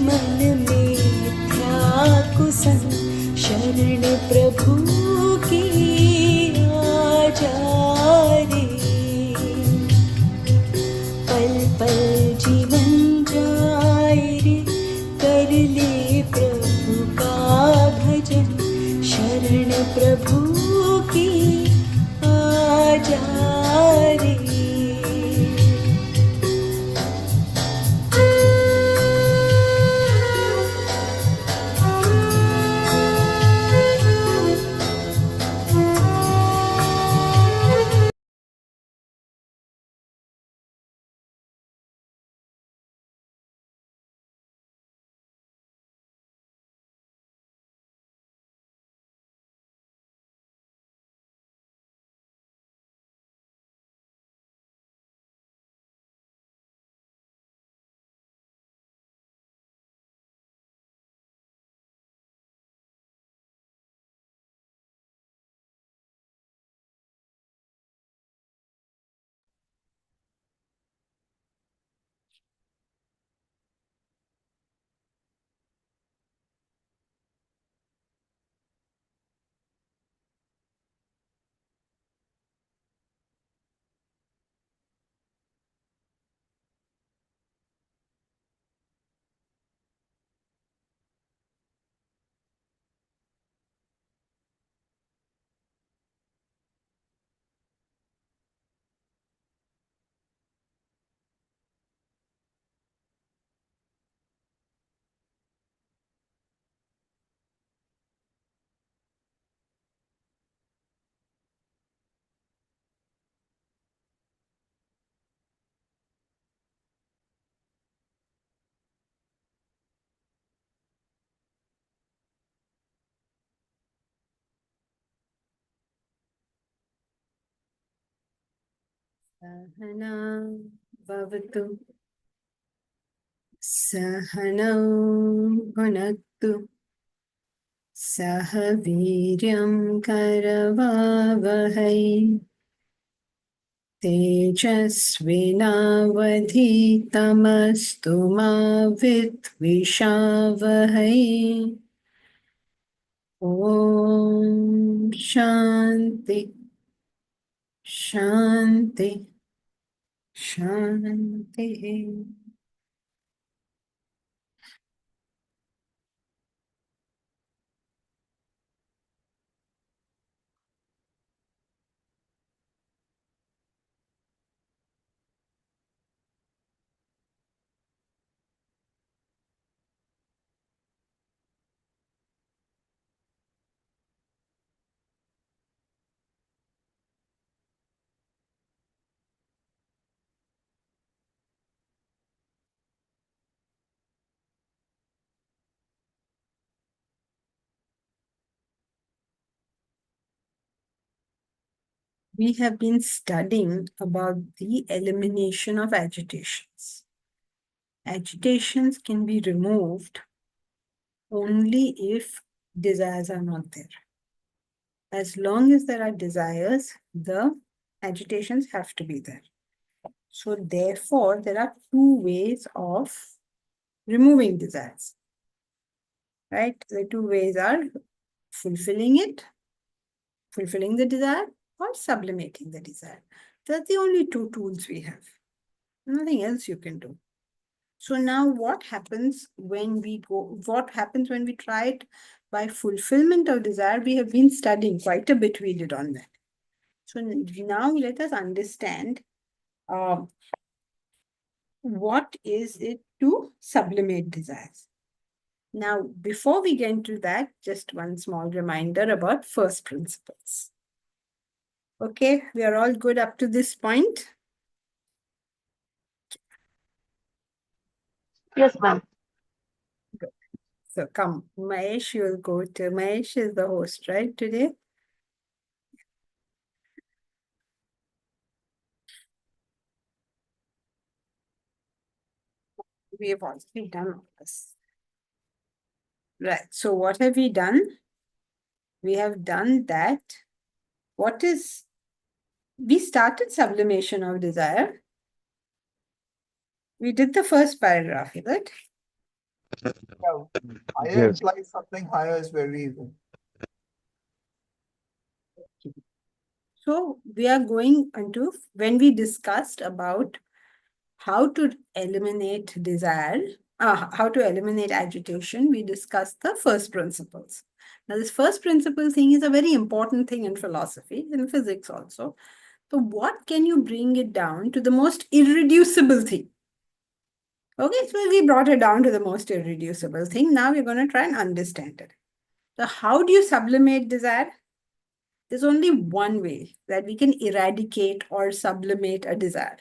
मन मिथ्या कुसंग शरण प्रभु की आ जा रे। पल पल जीवन जाए रे, कर ले प्रभु का भजन, शरण प्रभु की आ जा रे। सहना भवतु, सहनौ भुनक्तु, सह वीर्यं करवावहै, तेजस्विनावधीतमस्तु मा विद्विषावहै। ॐ शान्ति शान्ति शान्तिः। We have been studying about the elimination of agitations. Agitations can be removed only if desires are not there. As long as there are desires, the agitations have to be there. So therefore, there are two ways of removing desires. Right? The two ways are fulfilling it, fulfilling the desire, or sublimating the desire. That's the only two tools we have. Nothing else you can do. So now what happens when we try it by fulfillment of desire? We have been studying quite a bit, we did on that. So now let us understand what is it to sublimate desires. Now, before we get into that, just one small reminder about first principles. Okay, we are all good up to this point? Yes, ma'am. Good. So come, Mahesh, you'll go to, Mahesh is the host, right, today? We have already done all this. Right, so what have we done? We have done that. We started sublimation of desire. We did the first paragraph, is it? Yeah, higher Yes. implies something higher is very evil. So we are going into when we discussed about how to eliminate desire, how to eliminate agitation, we discussed the first principles. Now, this first principle thing is a very important thing in philosophy, in physics also. So, what can you bring it down to the most irreducible thing? Okay, so we brought it down to the most irreducible thing. Now we're going to try and understand it. So, how do you sublimate desire? There's only one way that we can eradicate or sublimate a desire,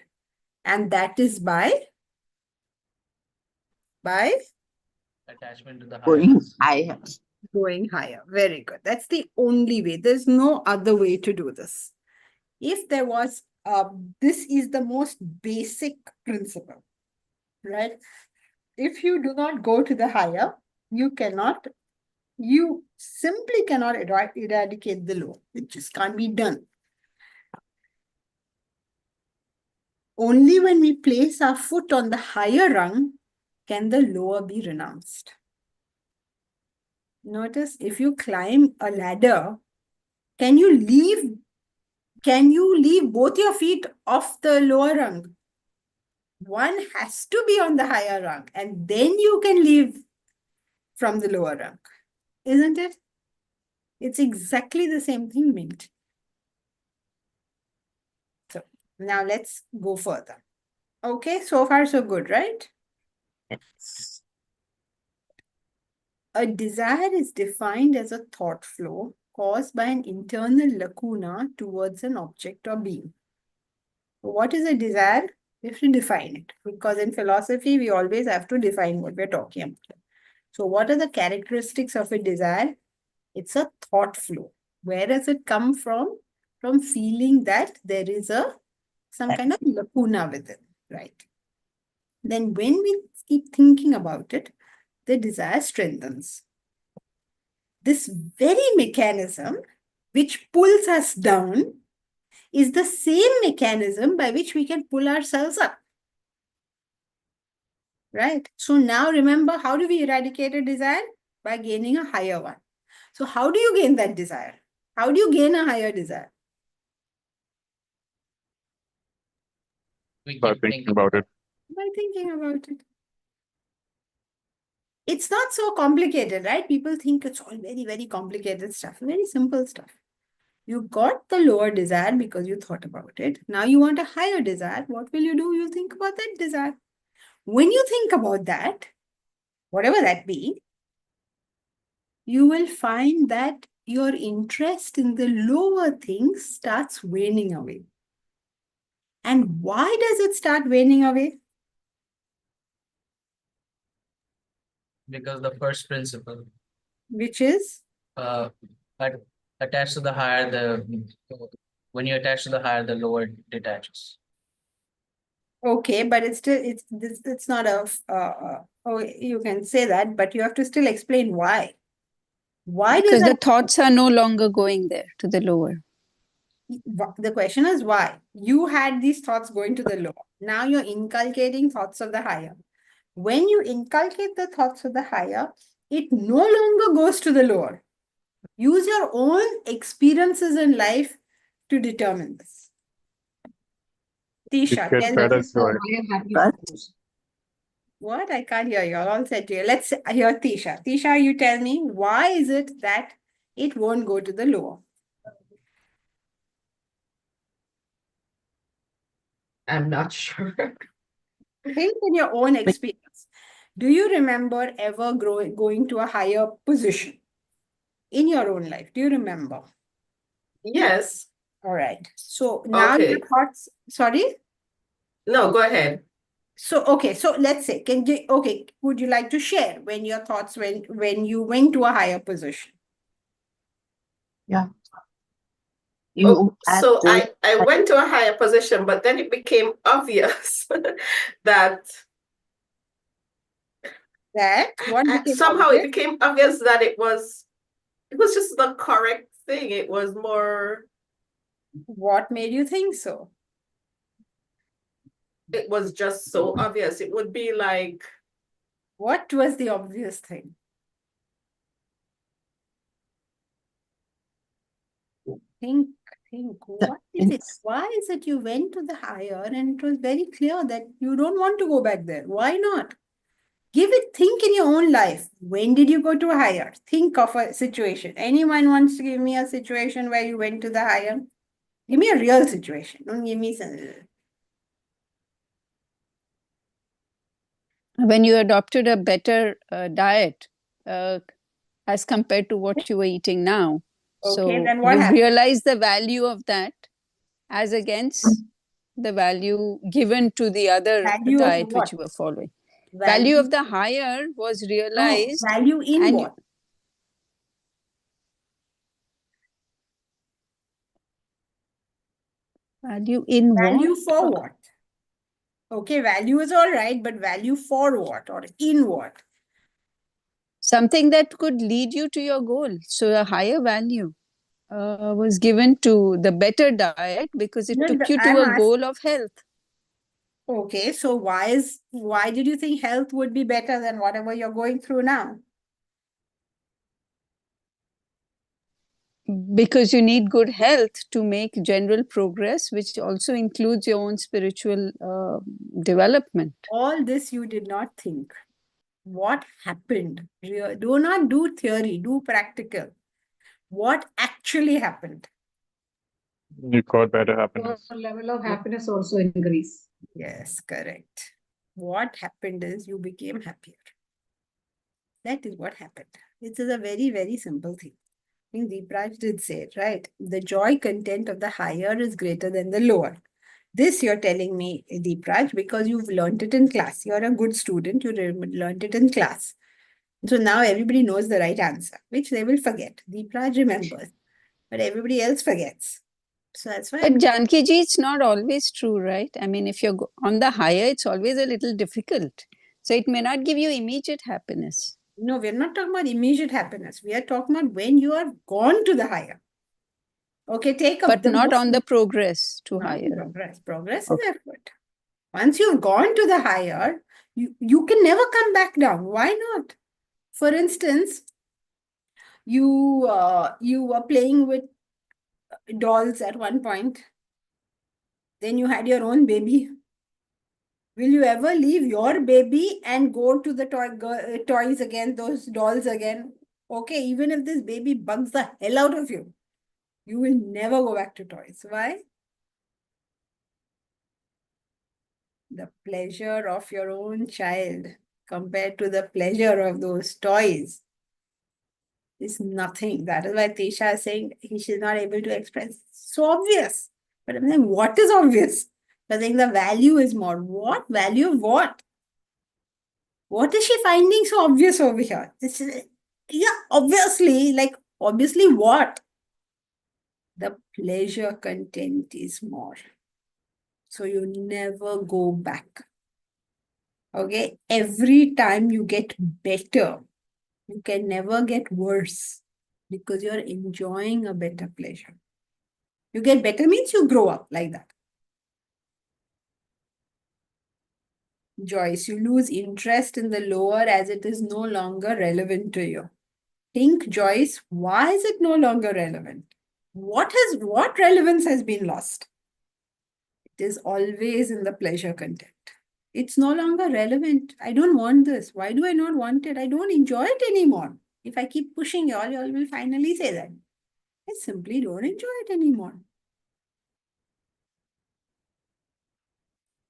and that is by Attachment to the higher. Going higher. going higher. Very good. That's the only way. There's no other way to do this. If there was, this is the most basic principle, right? If you do not go to the higher, you simply cannot eradicate the low. It just can't be done. Only when we place our foot on the higher rung can the lower be renounced. Notice if you climb a ladder, can you leave both your feet off the lower rung? One has to be on the higher rung, and then you can leave from the lower rung, isn't it? It's exactly the same thing, Mint. So now let's go further. Okay, so far so good, right? Yes. A desire is defined as a thought flow caused by an internal lacuna towards an object or being. What is a desire? We have to define it, because in philosophy, we always have to define what we're talking about. So, what are the characteristics of a desire? It's a thought flow. Where does it come from? From feeling that there is some kind of lacuna within, right? Then, when we keep thinking about it, the desire strengthens. This very mechanism which pulls us down is the same mechanism by which we can pull ourselves up. Right? So now remember, how do we eradicate a desire? By gaining a higher one. So how do you gain that desire? How do you gain a higher desire? We By keep thinking thinking about it. By thinking about it. It's not so complicated, right? People think it's all very, very complicated stuff. Very simple stuff. You got the lower desire because you thought about it. Now you want a higher desire. What will you do? You'll think about that desire. When you think about that, whatever that be, you will find that your interest in the lower things starts waning away. And why does it start waning away? because the first principle, Which is, uh, at, attached to the higher, when you attach to the higher, the lower detaches. okay, but it's not oh, you can say that, but you have to still explain why. Why does Because the that? thoughts are no longer going there to the lower. The question is why? You had these thoughts going to the lower. Now you're inculcating thoughts of the higher. When you inculcate the thoughts of the higher, it no longer goes to the lower. Use your own experiences in life to determine this. It Tisha, gets tell better me. joy. What? I can't hear you. I'll all said to you. Let's hear Tisha. Tisha, you tell me, why is it that it won't go to the lower? I'm not sure. Think in your own experience. Do you remember ever going to a higher position in your own life? Do you remember? Yes. All right. So now your Okay. thoughts, sorry? No, go ahead. So, okay, so let's say, okay, would you like to share when your thoughts when you went to a higher position? Yeah. Oh, You had so to I went to a higher position, but then it became obvious that That what became somehow it obvious? became obvious that it was just the correct thing. It was more, What made you think so? it was just so obvious. It would be like What was the obvious thing? Think, what is it? It's- Why is it you went to the higher and it was very clear that you don't want to go back there? Why not? Think in your own life. When did you go to a higher? Think of a situation. Anyone wants to give me a situation where you went to the higher? Give me a real situation. Don't give me some. When you adopted a better diet as compared to what you were eating now. Okay, So then what you happened? realize the value of that as against the value given to the other Value of diet which what? you were following. Value of the higher was No, realized. value in and what? Value in Value what? for what? Okay, value is all right, but value for what or in what? Something that could lead you to your goal. So a higher value was given to the better diet because it No, took you to I'm a goal of health. Okay, so why did you think health would be better than whatever you're going through now? Because you need good health to make general progress, which also includes your own spiritual development. All this you did not think. What happened? Do not do theory, do practical. What actually happened? You got better happiness. Your level of happiness also increase. Yes, correct. What happened is you became happier. That is what happened. It is a very, very simple thing. I think Deepraj did say it, right? The joy content of the higher is greater than the lower. This you're telling me, Deepraj, because you've learned it in class. You're a good student, you learned it in class. So now everybody knows the right answer, which they will forget. Deepraj remembers, but everybody else forgets. So that's why. But Janki ji, it's not always true, right? I mean, if you're on the higher, it's always a little difficult. So it may not give you immediate happiness. No, we're not talking about immediate happiness. We are talking about when you are gone to the higher. Okay, but not on the progress to higher. Progress. Progress Okay. is effort. Once you've gone to the higher, you can never come back down. Why not? For instance, you were playing with dolls at one point. Then you had your own baby. Will you ever leave your baby and go to the toys again, those dolls again? Okay, even if this baby bugs the hell out of you, you will never go back to toys. Why? The pleasure of your own child compared to the pleasure of those toys is nothing. That is why Tisha is saying she's not able to express. So obvious. But I'm saying, what is obvious? I think the value is more. What? Value of what? What is she finding so obvious over here? Yeah, obviously, obviously what? The pleasure content is more. So you never go back. Okay? Every time you get better, you can never get worse because you're enjoying a better pleasure. You get better means you grow up like that. Joyce, you lose interest in the lower as it is no longer relevant to you. Think, Joyce, why is it no longer relevant? What relevance has been lost? It is always in the pleasure content. It's no longer relevant. I don't want this. Why do I not want it? I don't enjoy it anymore. If I keep pushing y'all will finally say that. I simply don't enjoy it anymore.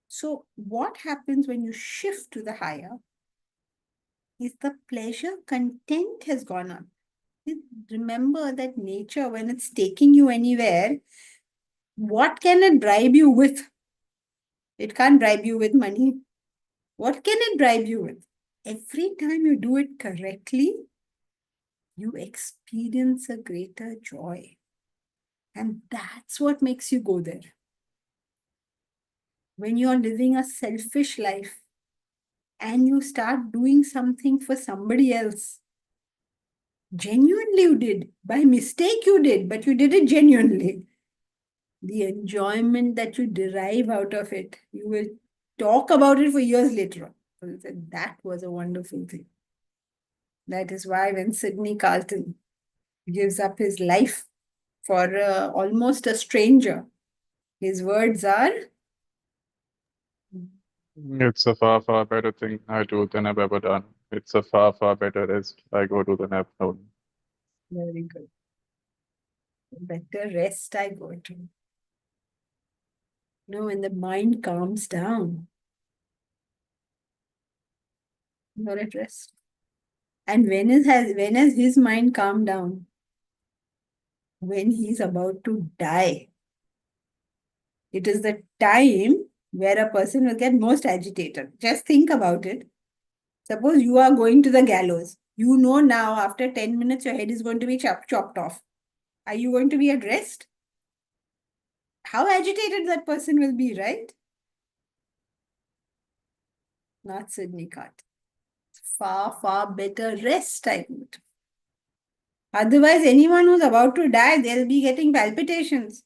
So what happens when you shift to the higher is the pleasure content has gone up. Remember that nature, when it's taking you anywhere, what can it bribe you with? It can't bribe you with money. What can it bribe you with? Every time you do it correctly, you experience a greater joy. And that's what makes you go there. When you're living a selfish life and you start doing something for somebody else, genuinely you did. By mistake you did, but you did it genuinely. The enjoyment that you derive out of it, you will talk about it for years later on. So he said that was a wonderful thing. That is why when Sidney Carlton gives up his life for almost a stranger, his words are, It's a far, far better thing I do than I've ever done. It's a far, far better rest I go to than I've known. very good. Better rest I go to. When the mind calms down, you're at rest. And when has his mind calmed down? When he's about to die. It is the time where a person will get most agitated. Just think about it. Suppose you are going to the gallows. You know now after 10 minutes your head is going to be chopped off. Are you going to be at rest? How agitated that person will be, right? Not Sidney Carlton. Far, far better rest, I would. Otherwise, anyone who's about to die, they'll be getting palpitations.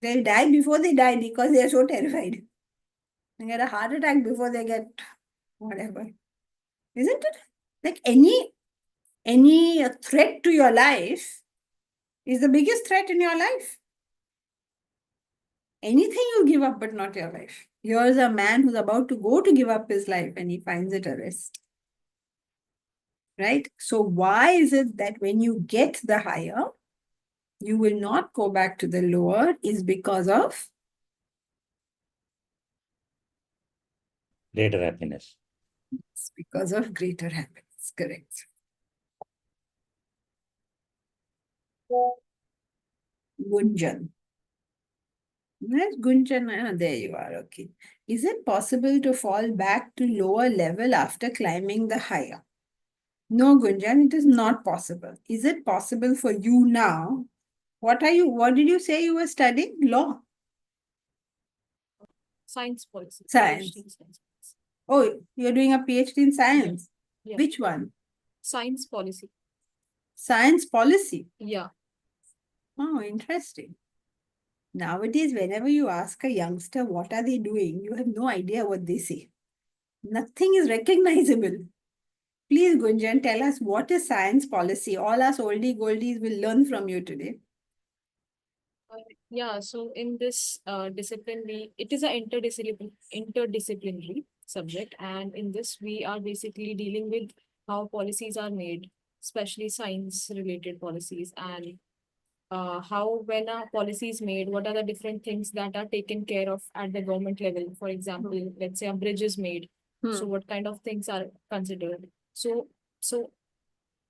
They'll die before they die because they're so terrified. They get a heart attack before they get whatever. Isn't it? Like any threat to your life is the biggest threat in your life. Anything you give up, but not your life. Here's a man who's about to go to give up his life and he finds it a rest. Right? So why is it that when you get the higher, you will not go back to the lower is because of Greater happiness. greater happiness. Correct. Gunjan. Where's Gunjan? Ah, there you are. Okay. Is it possible to fall back to lower level after climbing the higher? No, Gunjan, it is not possible. Is it possible for you now? What did you say you were studying? Law. Science policy. Science. PhD in science. Oh, you're doing a PhD in science. Yeah. Which one? Science policy. Science policy. Yeah. Oh, interesting. Nowadays, whenever you ask a youngster what are they doing, you have no idea what they say. Nothing is recognizable. Please, Gunjan, tell us what is science policy. All us oldie goldies will learn from you today. Yeah, so in this discipline, it is an interdisciplinary subject, and in this we are basically dealing with how policies are made, especially science-related policies, and how when a policy is made, what are the different things that are taken care of at the government level. For example, let's say a bridge is made, so what kind of things are considered? So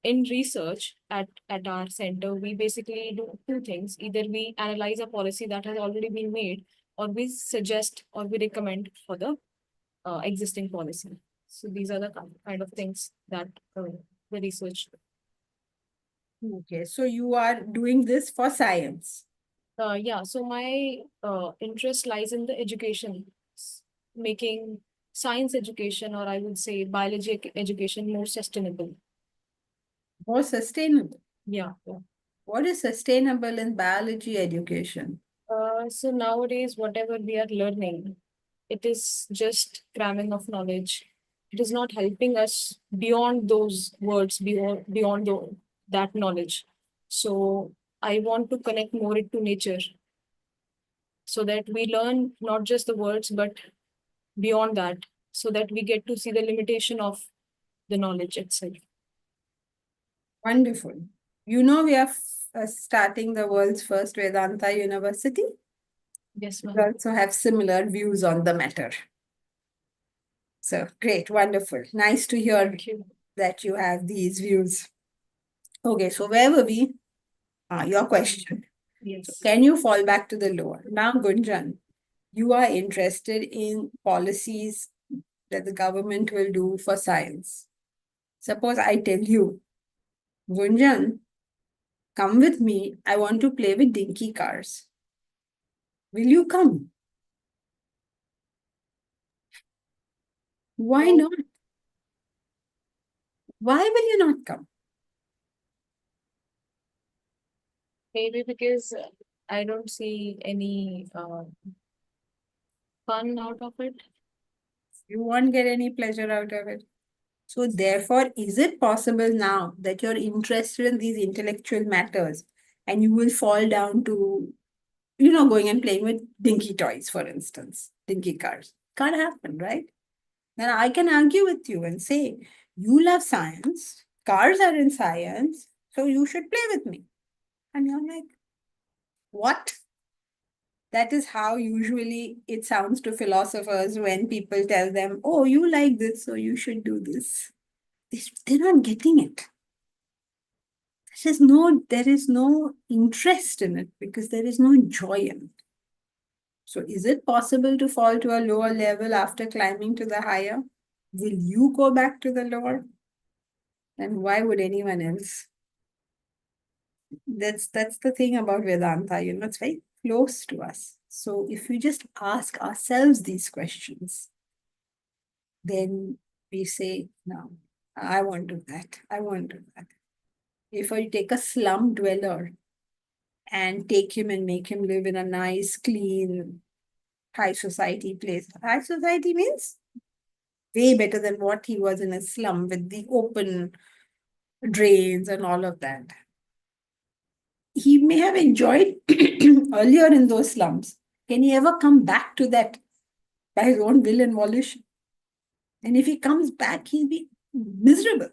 in research at our center, we basically do two things. Either we analyze a policy that has already been made, or we suggest or we recommend for the existing policy. So these are the kind of things that the research. Okay, so you are doing this for science. Yeah, so my interest lies in the education, making science education, or I would say biology education, more sustainable. More sustainable. Yeah. What is sustainable in biology education? So nowadays, whatever we are learning, it is just cramming of knowledge. It is not helping us beyond those words, beyond that knowledge. So I want to connect more it to nature, so that we learn not just the words, but beyond that, so that we get to see the limitation of the knowledge itself. Wonderful. You know we are starting the world's first Vedanta University. Yes, We ma'am. also have similar views on the matter. So great, wonderful. Nice to hear Thank you. that you have these views. Okay, so where were we? Your question. Yes. Can you fall back to the lower? Now, Gunjan, you are interested in policies that the government will do for science. Suppose I tell you, Gunjan, come with me. I want to play with dinky cars. Will you come? Why not? Why will you not come? Maybe because I don't see any fun out of it. You won't get any pleasure out of it. So therefore, is it possible now that you're interested in these intellectual matters and you will fall down to, going and playing with dinky toys, for instance, dinky cars? Can't happen, right? Then I can argue with you and say, you love science, cars are in science, so you should play with me. And you're like, what? That is how usually it sounds to philosophers when people tell them, oh, you like this, so you should do this. They're not getting it. There is no interest in it because there is no joy in it. So is it possible to fall to a lower level after climbing to the higher? Will you go back to the lower? And why would anyone else? That's the thing about Vedanta, it's very close to us. So if we just ask ourselves these questions, then we say, no, I won't do that. I won't do that. If I take a slum dweller and take him and make him live in a nice, clean, high society place. High society means way better than what he was in a slum with the open drains and all of that. He may have enjoyed earlier in those slums. Can he ever come back to that by his own will and volition? And if he comes back, he'll be miserable.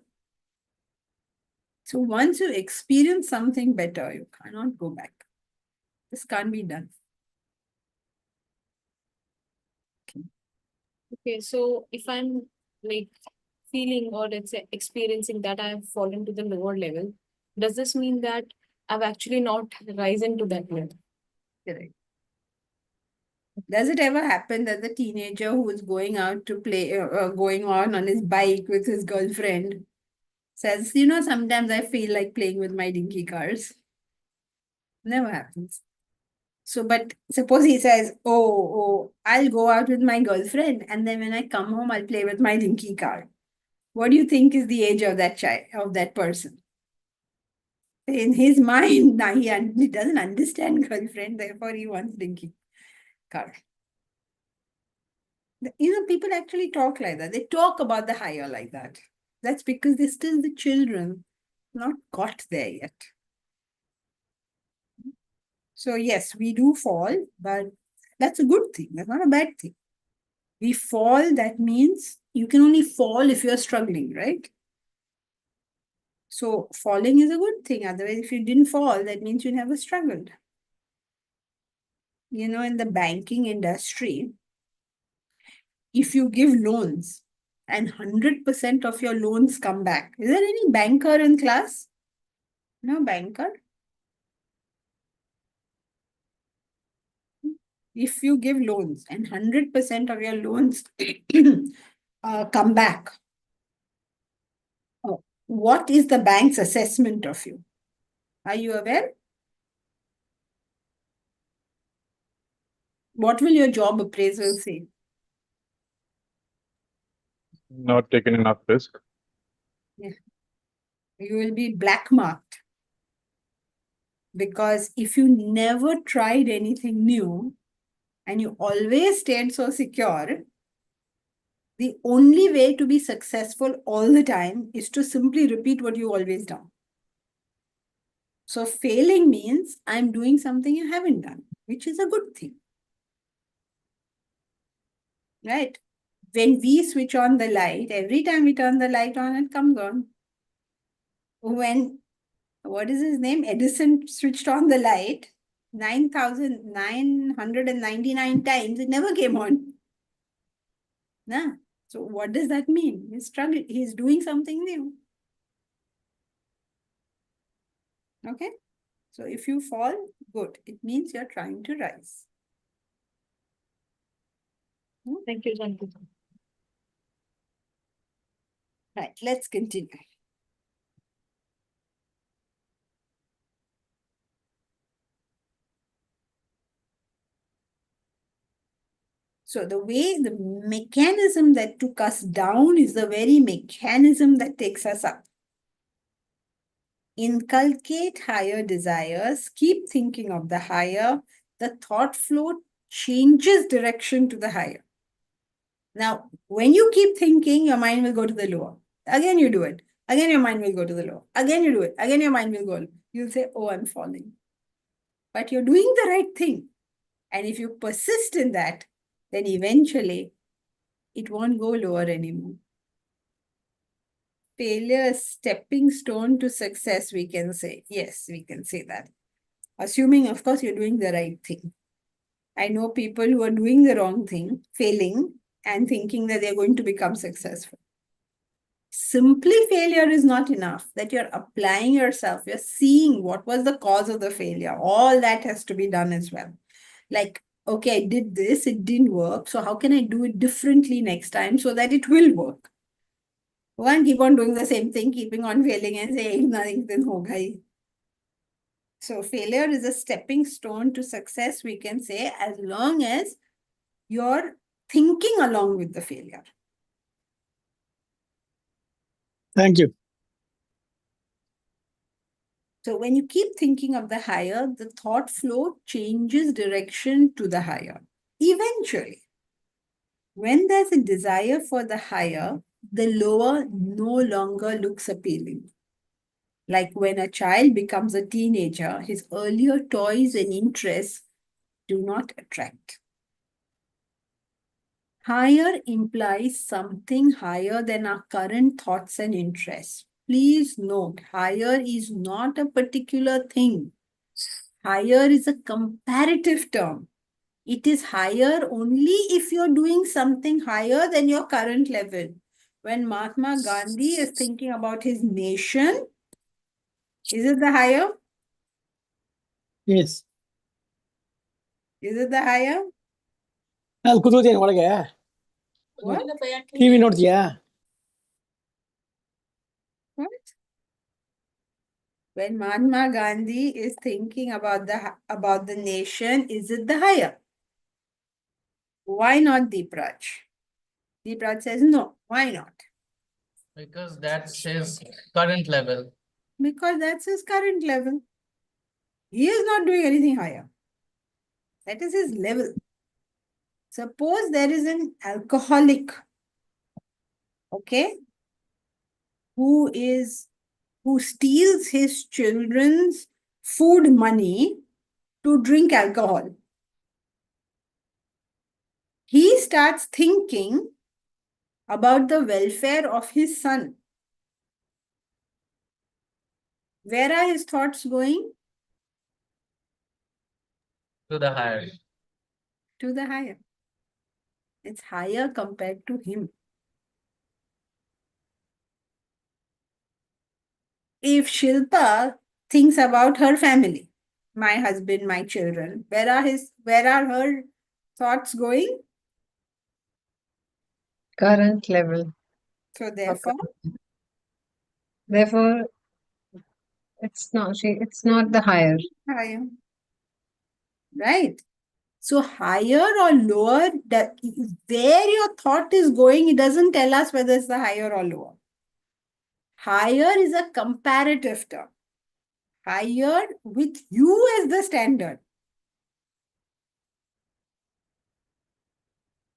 So once you experience something better, you cannot go back. This can't be done. Okay, so if I'm like feeling or let's say experiencing that I have fallen to the lower level, does this mean that I've actually not risen to that level? Correct. Does it ever happen that the teenager who is going out to play, going on his bike with his girlfriend says, sometimes I feel like playing with my dinky cars? Never happens. So, but suppose he says, oh, I'll go out with my girlfriend and then when I come home, I'll play with my dinky car. What do you think is the age of that child, of that person? In his mind, now he doesn't understand girlfriend, therefore he wants dinky car. People actually talk like that. They talk about the higher like that. That's because they're still the children, not got there yet. So yes, we do fall, but that's a good thing. That's not a bad thing. We fall, that means you can only fall if you're struggling, right? So falling is a good thing. Otherwise, if you didn't fall, that means you never struggled. In the banking industry, if you give loans and 100% of your loans come back, is there any banker in class? No banker. If you give loans and 100% of your loans come back, what is the bank's assessment of you? Are you aware? What will your job appraisal say? Not taking enough risk. You will be black marked. Because if you never tried anything new and you always stayed so secure, the only way to be successful all the time is to simply repeat what you always done. So failing means I'm doing something you haven't done, which is a good thing. Right? When we switch on the light, every time we turn the light on, it comes on. When, what is his name? Edison switched on the light 9,999 times, it never came on. Nah. So what does that mean? He's struggling, he's doing something new. Okay? So if you fall, good. It means you're trying to rise. Thank you, Janki. Right, let's continue. So the mechanism that took us down is the very mechanism that takes us up. Inculcate higher desires, keep thinking of the higher, the thought flow changes direction to the higher. Now, when you keep thinking, your mind will go to the lower. Again, you do it. Again, your mind will go to the lower. Again, you do it. Again, your mind will go. You'll say, oh, I'm falling. But you're doing the right thing. And if you persist in that, then eventually it won't go lower anymore. Failure, stepping stone to success, we can say. Yes, we can say that. Assuming, of course, you're doing the right thing. I know people who are doing the wrong thing, failing, and thinking that they're going to become successful. Simply failure is not enough, that you're applying yourself, you're seeing what was the cause of the failure. All that has to be done as well. Like, okay, I did this, it didn't work. So how can I do it differently next time so that it will work? One, keep on doing the same thing, keeping on failing and saying nothing, then hoga hi. So failure is a stepping stone to success, we can say, as long as you're thinking along with the failure. Thank you. So when you keep thinking of the higher, the thought flow changes direction to the higher. Eventually, when there's a desire for the higher, the lower no longer looks appealing. Like when a child becomes a teenager, his earlier toys and interests do not attract. Higher implies something higher than our current thoughts and interests. Please note, higher is not a particular thing. Higher is a comparative term. It is higher only if you're doing something higher than your current level. When Mahatma Gandhi is thinking about his nation, is it the higher? Yes. Is it the higher? ಅಲ್ಲಿ ಕೂತ್ಕೋತೀನಿ ಒಳಗೆ What? TV ನೋಡ್ತೀಯಾ What? When Mahatma Gandhi is thinking about the nation, is it the higher? Why not Deepraj? Deepraj says no. Why not? Because that's his current level. Because that's his current level. He is not doing anything higher. That is his level. Suppose there is an alcoholic, okay, who steals his children's food money to drink alcohol. He starts thinking about the welfare of his son. Where are his thoughts going? To the higher. To the higher. It's higher compared to him. If Shilpa thinks about her family, my husband, my children, where are her thoughts going? Current level. So Therefore, it's not the higher. higher. Right. So higher or lower, where your thought is going, it doesn't tell us whether it's the higher or lower. Higher is a comparative term. Higher with you as the standard.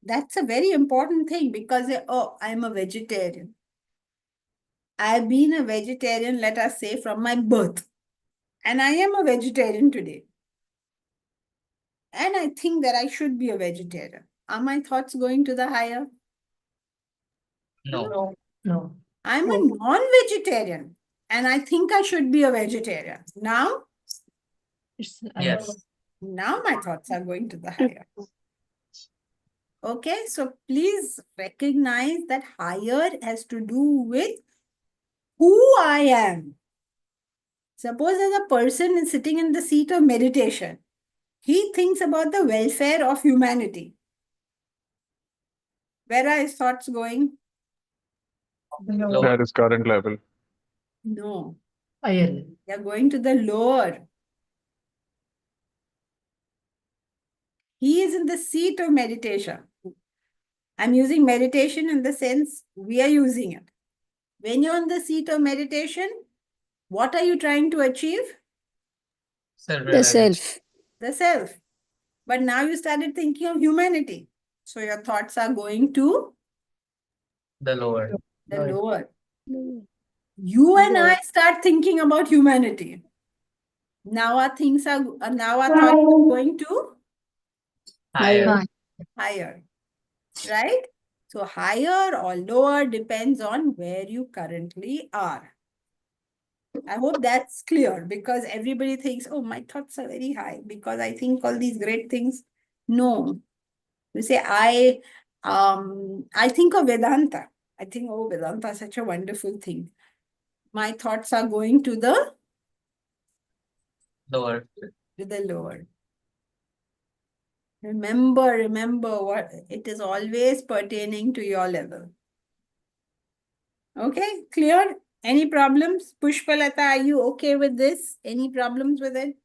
That's a very important thing because, oh, I'm a vegetarian. I've been a vegetarian, let us say, from my birth. And I am a vegetarian today. And I think that I should be a vegetarian. Are my thoughts going to the higher? No. No. I'm a non-vegetarian. And I think I should be a vegetarian. Now Yes. my thoughts are going to the higher. Okay, so please recognize that higher has to do with who I am. Suppose as a person is sitting in the seat of meditation, he thinks about the welfare of humanity. Where are his thoughts going? Lower. That is current level. No, Higher. they are going to the lower. He is in the seat of meditation. I'm using meditation in the sense we are using it. When you're in the seat of meditation, what are you trying to achieve? The self. The self. But now you started thinking of humanity. So your thoughts are going to The lower. the Lower. lower. You and I start thinking about humanity. Now our thoughts are going to Higher. High. higher, right? So higher or lower depends on where you currently are. I hope that's clear because everybody thinks, oh, my thoughts are very high because I think all these great things. No. You say, I think of Vedanta. I think, oh, Vedanta is such a wonderful thing. My thoughts are going to the Lower. lower. Remember what it is always pertaining to your level. Okay, clear? Any problems? Pushpalata, are you okay with this? Any problems with it?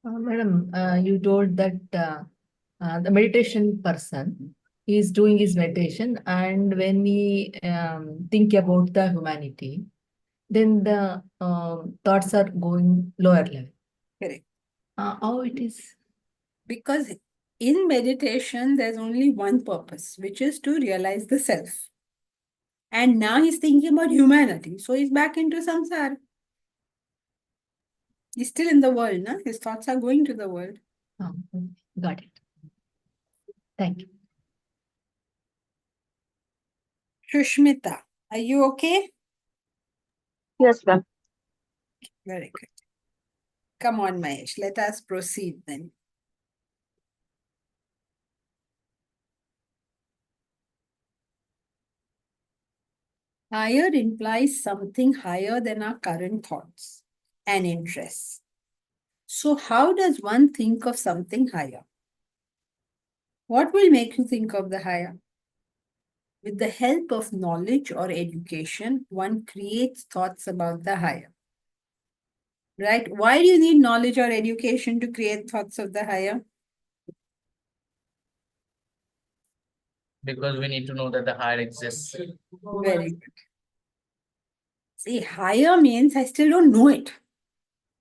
Madam, you told that the meditation person is doing his meditation, and when we think about the humanity, then the thoughts are going lower level. Correct. How it is? Because in meditation, there's only one purpose, which is to realize the self. And now he's thinking about humanity. So he's back into samsara. He's still in the world, no? His thoughts are going to the world. Oh, got it. Thank you. Shushmita, are you okay? Yes, ma'am. Very good. Come on, Mahesh, let us proceed then. Higher implies something higher than our current thoughts and interests. So how does one think of something higher? What will make you think of the higher? With the help of knowledge or education, one creates thoughts about the higher. Right? Why do you need knowledge or education to create thoughts of the higher? Because we need to know that the higher exists. Very good. See, higher means I still don't know it.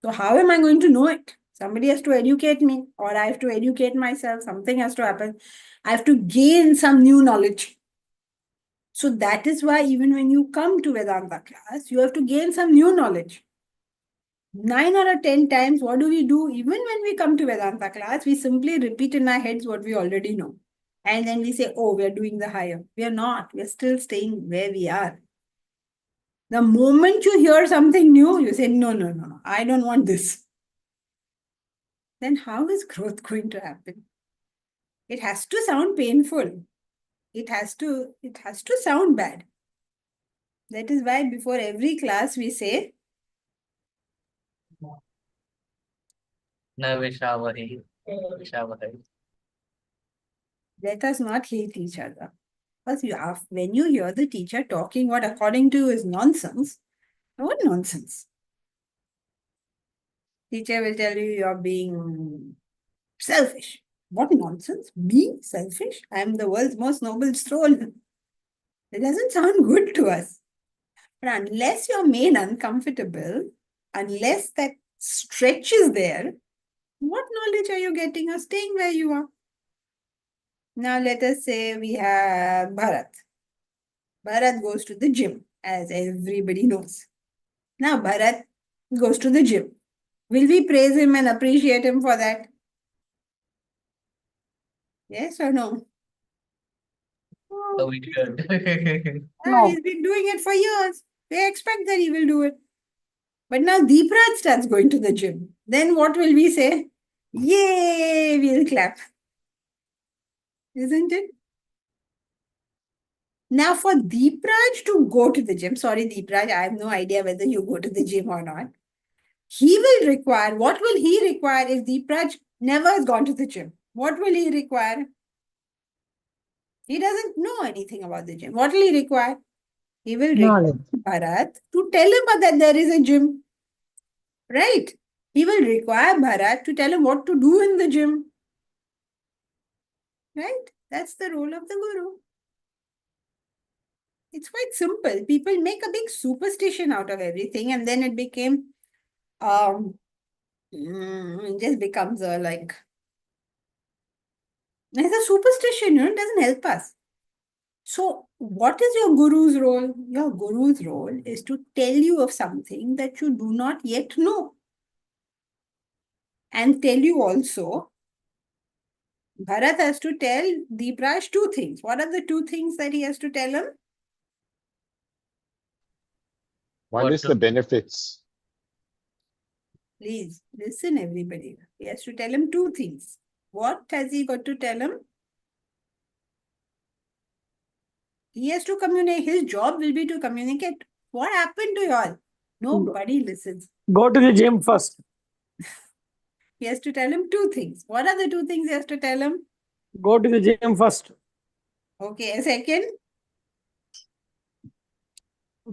So how am I going to know it? Somebody has to educate me, or I have to educate myself. Something has to happen. I have to gain some new knowledge. So that is why even when you come to Vedanta class, you have to gain some new knowledge. 9 out of 10 times, what do we do? Even when we come to Vedanta class, we simply repeat in our heads what we already know. And then we say, oh, we are doing the higher. We are not. We are still staying where we are. The moment you hear something new, you say, no, I don't want this. Then how is growth going to happen? It has to sound painful. It has to sound bad. That is why before every class we say, Na vishavahi. Vishavahi. let us not hate each other. Because when you hear the teacher talking what according to you is nonsense, what nonsense? Teacher will tell you you're being selfish. What nonsense? Me? Selfish? I am the world's most noble soul. It doesn't sound good to us. But unless you're made uncomfortable, unless that stretch is there, what knowledge are you getting or staying where you are? Now let us say we have Bharat. Bharat goes to the gym, as everybody knows. Now Bharat goes to the gym. Will we praise him and appreciate him for that? Yes or no? So we should. He's been doing it for years. We expect that he will do it. But now Deepraj starts going to the gym. Then what will we say? Yay, we'll clap. Isn't it? Now for Deepraj to go to the gym, sorry Deepraj, I have no idea whether you go to the gym or not. He will require, what will he require if Deepraj never has gone to the gym? What will he require? He doesn't know anything about the gym. What will he require? He will require Bharat to tell him that there is a gym. Right? He will require Bharat to tell him what to do in the gym. Right? That's the role of the guru. It's quite simple. People make a big superstition out of everything, and then it became, it just becomes a like It's a superstition, it doesn't help us. So, what is your guru's role? Your guru's role is to tell you of something that you do not yet know. And tell you also, Bharat has to tell Deepraj 2 things. What are the 2 things that he has to tell him? One What is to- the benefits. Please listen, everybody. He has to tell him 2 things. What has he got to tell him? He has to communicate. His job will be to communicate. What happened to you all? Nobody listens. Go to the gym first. He has to tell him 2 things. What are the 2 things he has to tell him? Go to the gym first. Okay, a second.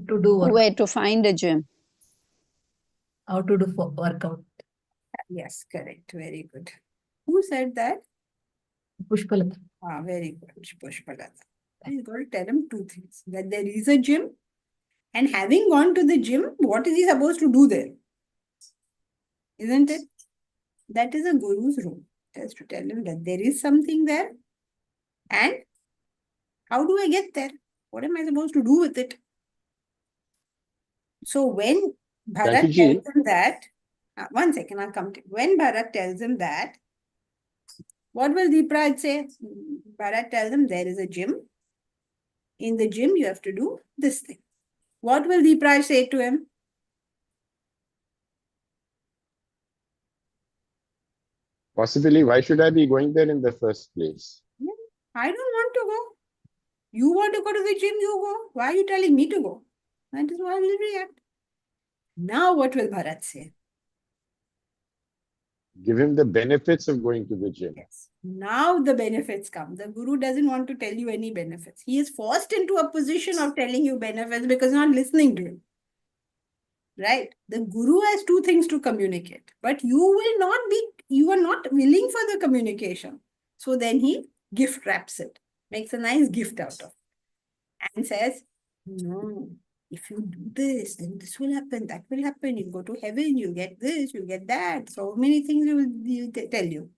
To do work, Where to find a gym? how to do workout. Yes, correct. Very good. Who said that? Pushpalata. Ah, very good. Pushpalata. He's got to tell him 2 things. That there is a gym. And having gone to the gym, what is he supposed to do there? Isn't it? That is a guru's role. He has to tell him that there is something there. And how do I get there? What am I supposed to do with it? So when Bharat Thank you, tells Ji. him that, 1 second, I'll come to when Bharat tells him that, what will Deepraj say? Bharat tells him there is a gym. In the gym, you have to do this thing. What will Deepraj say to him? Possibly, why should I be going there in the first place? I don't want to go. You want to go to the gym, you go. Why are you telling me to go? That is how I will react. Now what will Bharat say? Give him the benefits of going to the gym. Yes. Now the benefits come. The guru doesn't want to tell you any benefits. He is forced into a position of telling you benefits because you're not listening to him. Right? The guru has 2 things to communicate, but you are not willing for the communication. So then he gift wraps it, makes a nice gift out of it, and says, no, if you do this, then this will happen, that will happen. You go to heaven, you get this, you get that. So many things he will tell you.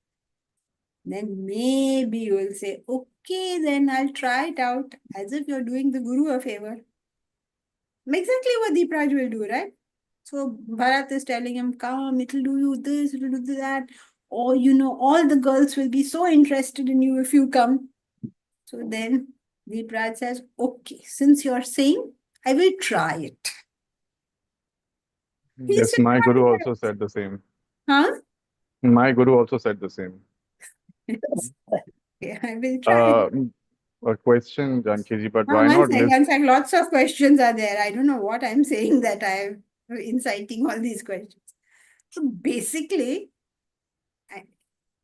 Then maybe you will say, okay, then I'll try it out, as if you're doing the guru a favor. Exactly what Deepraj will do, right? So Bharat is telling him, come, it'll do you this, it'll do that. Or, all the girls will be so interested in you if you come. So then Deepraj says, okay, since you're saying, I will try it. He Yes, said, my "Try guru it." also said the same. Huh? My guru also said the same. Yeah, I will try it. A question, Janki ji, but Now, why not one list? sec, lots of questions are there. I don't know what I'm saying that I'm inciting all these questions. So basically,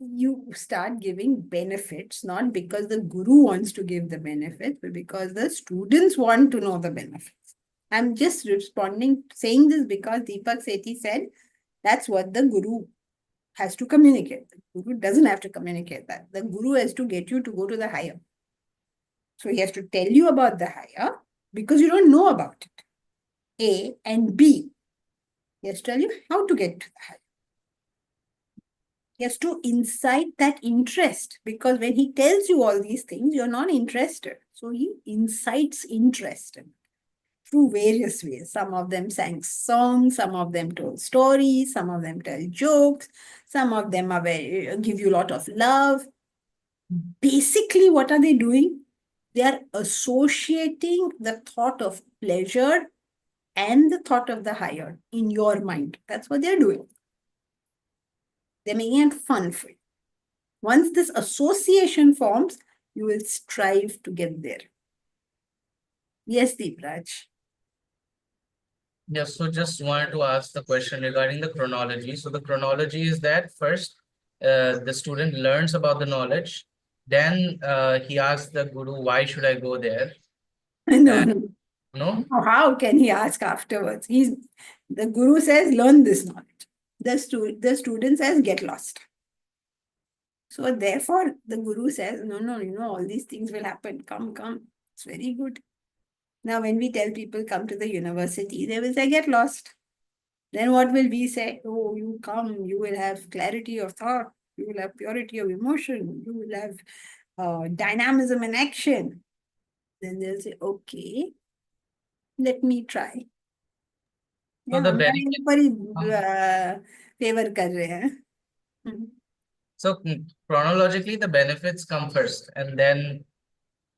you start giving benefits, not because the guru wants to give the benefits, but because the students want to know the benefits. I'm just saying this because Deepak Sethi said that's what the guru has to communicate. The guru doesn't have to communicate that. The guru has to get you to go to the higher. So he has to tell you about the higher because you don't know about it. A and B. He has to tell you how to get to the higher. He has to incite that interest because when he tells you all these things, you're not interested. So he incites interest through various ways. Some of them sang songs, some of them told stories, some of them tell jokes, some of them give you a lot of love. Basically, what are they doing? They are associating the thought of pleasure and the thought of the higher in your mind. That's what they're doing. They're making it fun for you. Once this association forms, you will strive to get there. Yes, Deepraj. Yes, so just wanted to ask the question regarding the chronology. So the chronology is that first, the student learns about the knowledge, then he asks the guru, why should I go there? No, And- no. No? How can he ask afterwards? The guru says, learn this knowledge. The student says, get lost. So therefore, the guru says, no, all these things will happen. Come. It's very good. Now, when we tell people come to the university, they will say, get lost. Then what will we say? Oh, you come, you will have clarity of thought. you will have purity of emotion, you will have dynamism in action. Then they'll say, okay, let me try. So the benefit, ऊपर ही favor कर रहे हैं. so chronologically the benefits come first and then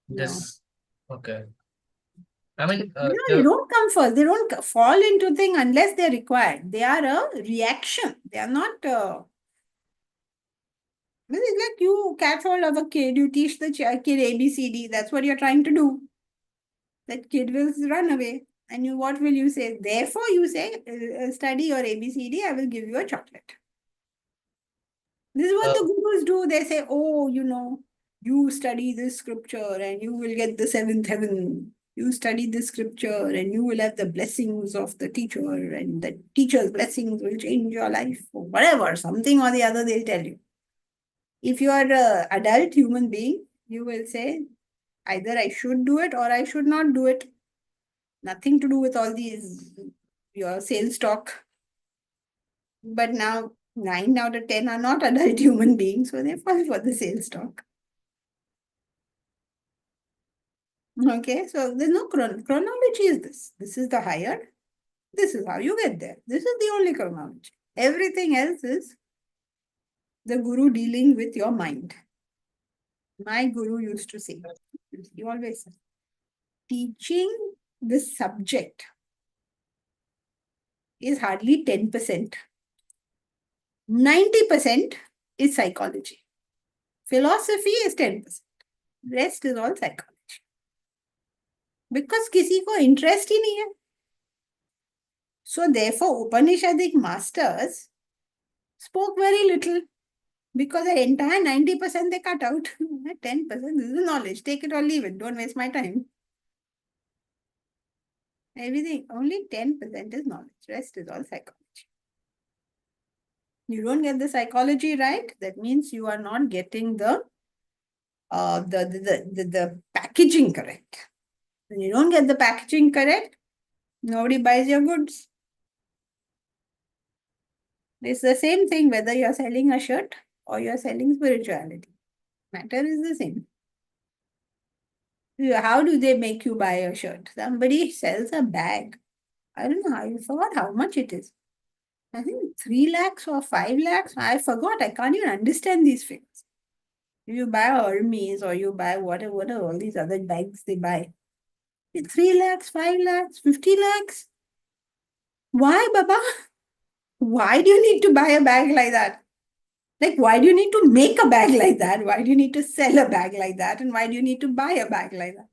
No. this. Okay. I mean, No, they don't come first. They don't fall into thing unless they're required. They are a reaction. They are not. It's like you catch hold of a kid, you teach the kid ABCD. That's what you're trying to do. That kid will run away. And you, what will you say? Therefore, you say, study your ABCD, I will give you a chocolate. This is what the gurus do. They say, oh, you study this scripture and you will get the seventh heaven. You study this scripture and you will have the blessings of the teacher, and the teacher's blessings will change your life, or whatever, something or the other they'll tell you. If you are an adult human being, you will say, either I should do it or I should not do it. Nothing to do with all these, your sales talk. But now 9 out of 10 are not adult human beings, so they fall for the sales talk. Okay, so there's no chronology is this. This is the higher. This is how you get there. This is the only chronology. Everything else is the guru dealing with your mind. My guru used to say, he always said, teaching the subject is hardly 10%. 90% is psychology. Philosophy is 10%. Rest is all psychology. Because किसी को interest ही नहीं है. So therefore, Upanishadic masters spoke very little, because the entire 90% they cut out. 10%, this is knowledge. Take it or leave it. Don't waste my time. Everything, only 10% is knowledge. Rest is all psychology. You don't get the psychology right, that means you are not getting the packaging correct. When you don't get the packaging correct, nobody buys your goods. It's the same thing whether you're selling a shirt or you're selling spirituality. Matter is the same. How do they make you buy a shirt? Somebody sells a bag. I don't know, I forgot how much it is. I think 3 lakhs or 5 lakhs. I forgot. I can't even understand these figures. If you buy Hermes or you buy whatever all these other bags they buy. 3 lakhs, 5 lakhs, 50 lakhs. Why, Baba? Why do you need to buy a bag like that? Like, why do you need to make a bag like that? Why do you need to sell a bag like that? And why do you need to buy a bag like that?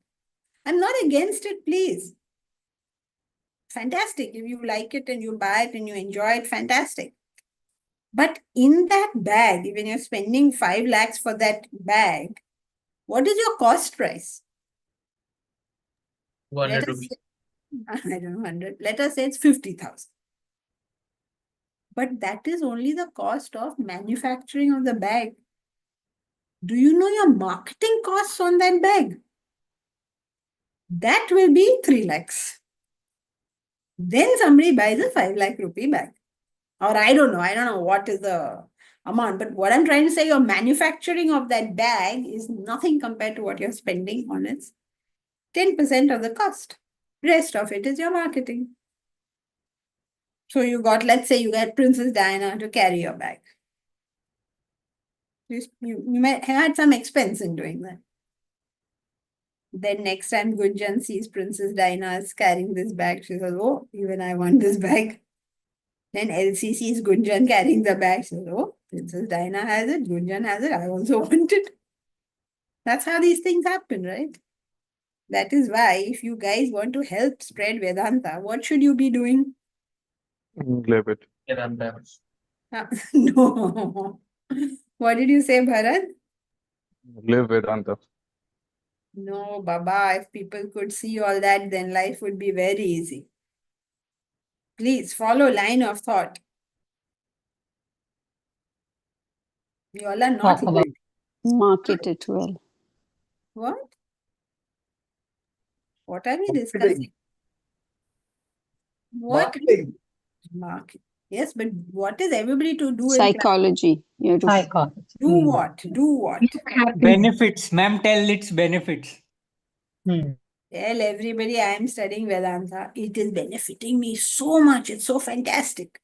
I'm not against it, please. Fantastic. If you like it and you buy it and you enjoy it, fantastic. But in that bag, when you're spending 5 lakhs for that bag, what is your cost price? 100 rupees. I don't know, 100. Let us say it's 50,000. But that is only the cost of manufacturing of the bag. Do you know your marketing costs on that bag? That will be 3 lakhs. Then somebody buys a 5 lakh rupee bag. Or I don't know what is the amount. But what I'm trying to say, your manufacturing of that bag is nothing compared to what you're spending on it. 10% of the cost. Rest of it is your marketing. So you got, let's say you get Princess Diana to carry your bag. You might had some expense in doing that. Then next time Gunjan sees Princess Diana is carrying this bag, she says, oh, even I want this bag. Then Elsie sees Gunjan carrying the bag, she says, oh, Princess Diana has it, Gunjan has it, I also want it. That's how these things happen, right? That is why if you guys want to help spread Vedanta, what should you be doing? Live it. No. What did you say, Bharat? Live Vedanta. No, Baba, if people could see all that, then life would be very easy. Please follow line of thought. You all are not. Talk about market it well. What? What are we discussing? What? Marketing. Market. Yes, but what is everybody to do in class? Psychology. You have to Psychology. Do what? Do what? Benefits. Ma'am, tell its benefits. Hmm. Tell everybody I am studying Vedanta. It is benefiting me so much. It's so fantastic.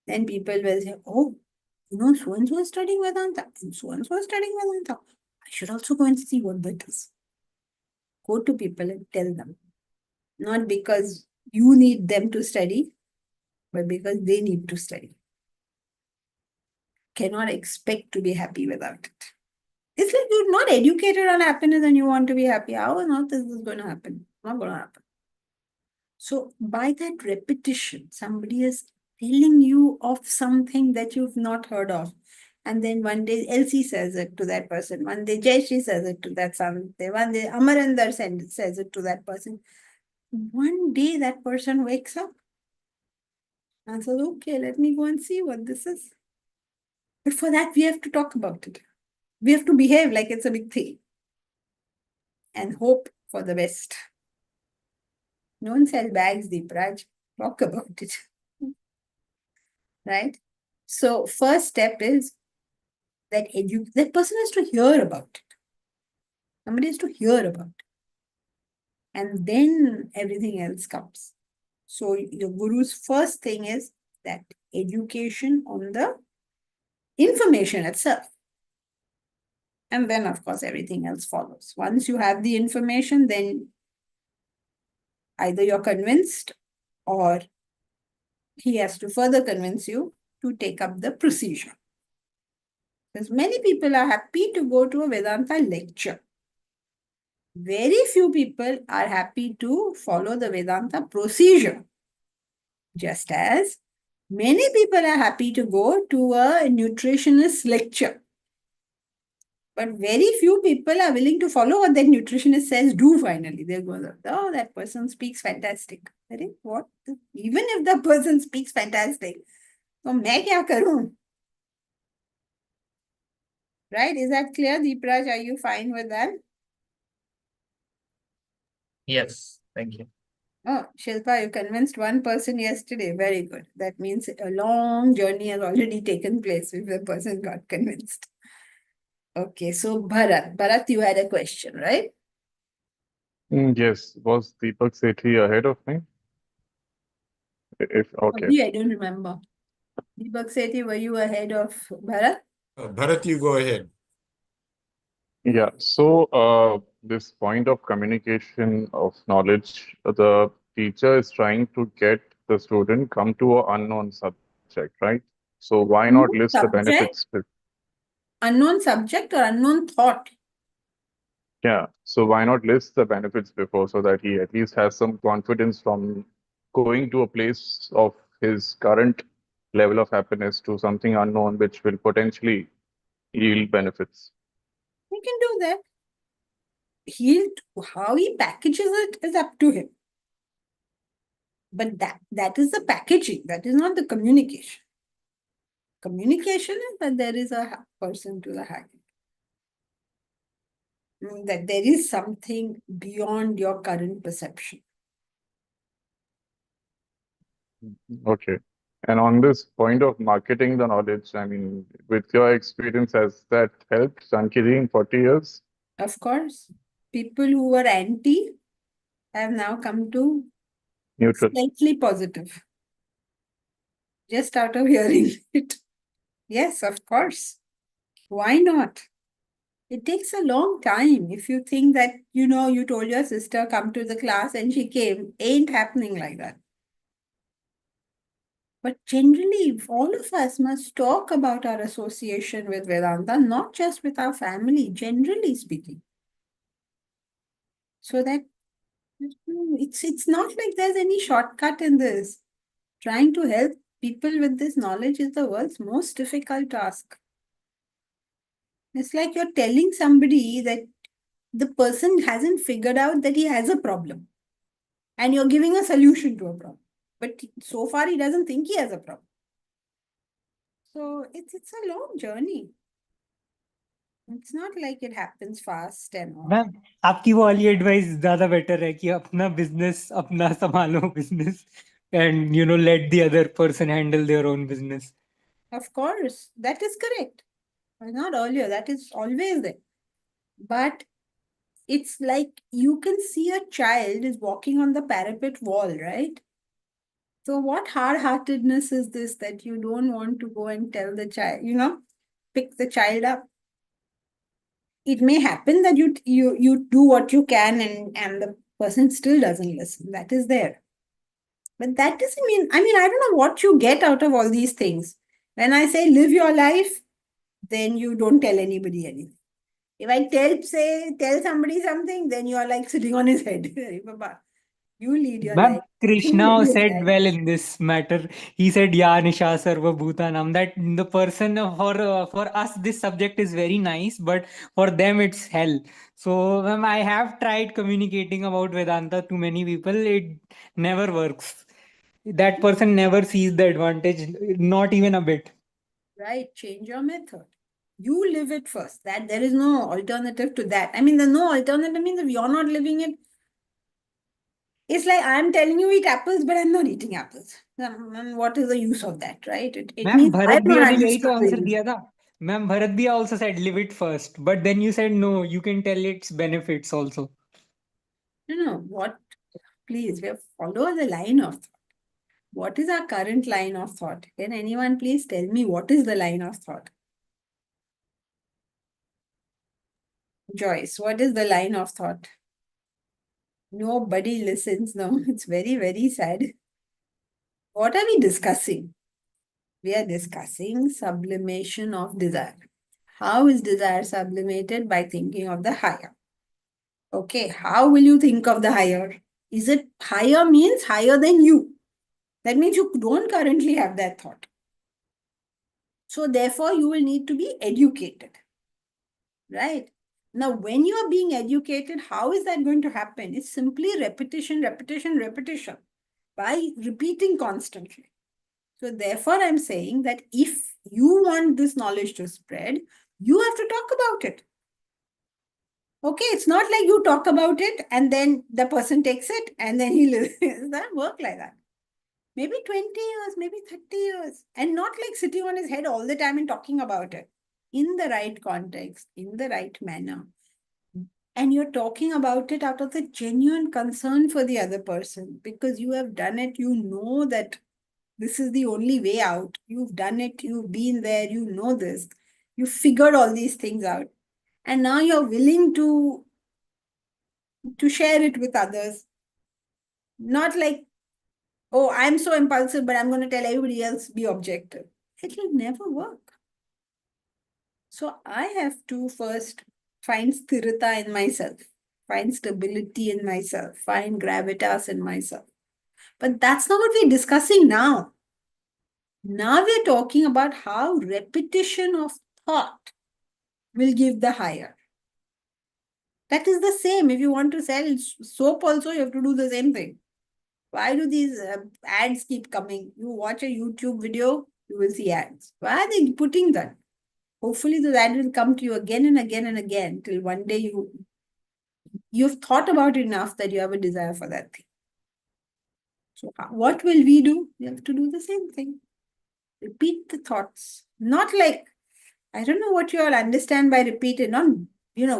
Then people will say, oh, you know, so and so is studying Vedanta, and so is studying Vedanta. I should also go and see what that is. Go to people and tell them. Not because you need them to study, but because they need to study. Cannot expect to be happy without it. It's like you're not educated on happiness and you want to be happy. How on earth is this going to happen? Not going to happen. So by that repetition, somebody is telling you of something that you've not heard of. And then one day Elsie says it to that person. One day Jayashree says it to that family. One day Amarinder says it to that person. One day that person wakes up and says, okay, let me go and see what this is. But for that, we have to talk about it. We have to behave like it's a big thing and hope for the best. Don't sell bags, Deepraj. Talk about it. Right? So first step is that that person has to hear about it. Somebody has to hear about it. And then everything else comes. So your guru's first thing is that education on the information itself. And then, of course, everything else follows. Once you have the information, then either you're convinced or he has to further convince you to take up the procedure. Because many people are happy to go to a Vedanta lecture. Very few people are happy to follow the Vedanta procedure. Just as many people are happy to go to a nutritionist lecture. But very few people are willing to follow what that nutritionist says do finally. They go, oh, that person speaks fantastic. What? Even if the person speaks fantastic, so मैं क्या करूं? Right? Is that clear, Deepraj? Are you fine with that? Yes, thank you. Oh, Shilpa, you convinced one person yesterday. Very good. That means a long journey has already taken place if the person got convinced. Okay, so Bharat, you had a question, right? Yes, was Deepak Sethi ahead of me? If okay. Sorry, I don't remember. Deepak Sethi, were you ahead of Bharat? Bharat, you go ahead. Yeah, so this point of communication of knowledge, the teacher is trying to get the student come to an unknown subject, right? So why not Unknown list the subject? benefits? Unknown subject or unknown thought? Yeah, so why not list the benefits before so that he at least has some confidence from going to a place of his current level of happiness to something unknown, which will potentially yield benefits. He can do that. How he packages it is up to him. But that is the packaging. That is not the communication. Communication is that there is a person to the higher. That there is something beyond your current perception. Okay. And on this point of marketing the knowledge, I mean, with your experience, has that helped Sankiri in 40 years? Of course, people who were anti have now come to Neutral. slightly positive. Just out of hearing it. Yes, of course. Why not? It takes a long time. If you think that, you told your sister, come to the class and she came, ain't happening like that. But generally, all of us must talk about our association with Vedanta, not just with our family, generally speaking. So that it's not like there's any shortcut in this. Trying to help people with this knowledge is the world's most difficult task. It's like you're telling somebody that the person hasn't figured out that he has a problem. And you're giving a solution to a problem. But so far, he doesn't think he has a problem. So it's a long journey. It's not like it happens fast and all. Ma'am आपकी वो वाली advice ज्यादा better है कि अपना business अपना संभालो business and let the other person handle their own business. Of course, that is correct. Not earlier, that is always there. But it's like you can see a child is walking on the parapet wall, right? So what hard-heartedness is this that you don't want to go and tell the child, pick the child up? It may happen that you do what you can and the person still doesn't listen. That is there. But that doesn't mean, I don't know what you get out of all these things. When I say live your life, then you don't tell anybody anything. If I tell somebody something, then you are like sitting on his head. Baba, you lead your Ma'am, life. Krishna Live his said life. well in this matter. He said, "Ya Nisha Sarva Bhutanam." That the person for us this subject is very nice, but for them it's hell. So, ma'am, I have tried communicating about Vedanta to many people. It never works. That person never sees the advantage, not even a bit. Right, change your method. You live it first. That there is no alternative to that. There's no alternative means if you're not living it, it's like I'm telling you eat apples, but I'm not eating apples. And what is the use of that, right? It ma'am means Bharat I'm भैया not ने यही तो answer understanding. दिया था. Ma'am Bharat भैया also said live it first, but then you said no, you can tell its benefits also. No, what? Please, we have follow the line of thought. What is our current line of thought? Can anyone please tell me what is the line of thought? Joyce, what is the line of thought? Nobody listens now. It's very, very sad. What are we discussing? We are discussing sublimation of desire. How is desire sublimated? By thinking of the higher. Okay, how will you think of the higher? Is it higher means higher than you? That means you don't currently have that thought. So therefore, you will need to be educated. Right? Now, when you are being educated, how is that going to happen? It's simply repetition, repetition, repetition by repeating constantly. So therefore, I'm saying that if you want this knowledge to spread, you have to talk about it. Okay, it's not like you talk about it and then the person takes it and then he lives. It doesn't work like that. Maybe 20 years, maybe 30 years, and not like sitting on his head all the time and talking about it in the right context, in the right manner. And you're talking about it out of the genuine concern for the other person because you have done it, you know that this is the only way out. You've done it, you've been there, you know this. You figured all these things out. And now you're willing to share it with others. Not like, oh, I'm so impulsive, but I'm going to tell everybody else be objective. It will never work. So I have to first find sthirata in myself, find stability in myself, find gravitas in myself. But that's not what we're discussing now. Now we're talking about how repetition of thought will give the higher. That is the same. If you want to sell soap also, you have to do the same thing. Why do these ads keep coming? You watch a YouTube video, you will see ads. Why are they putting that? Hopefully the ad will come to you again and again and again till one day you've thought about it enough that you have a desire for that thing. So what will we do? We have to do the same thing. Repeat the thoughts. Not like, I don't know what you all understand by repeated, not,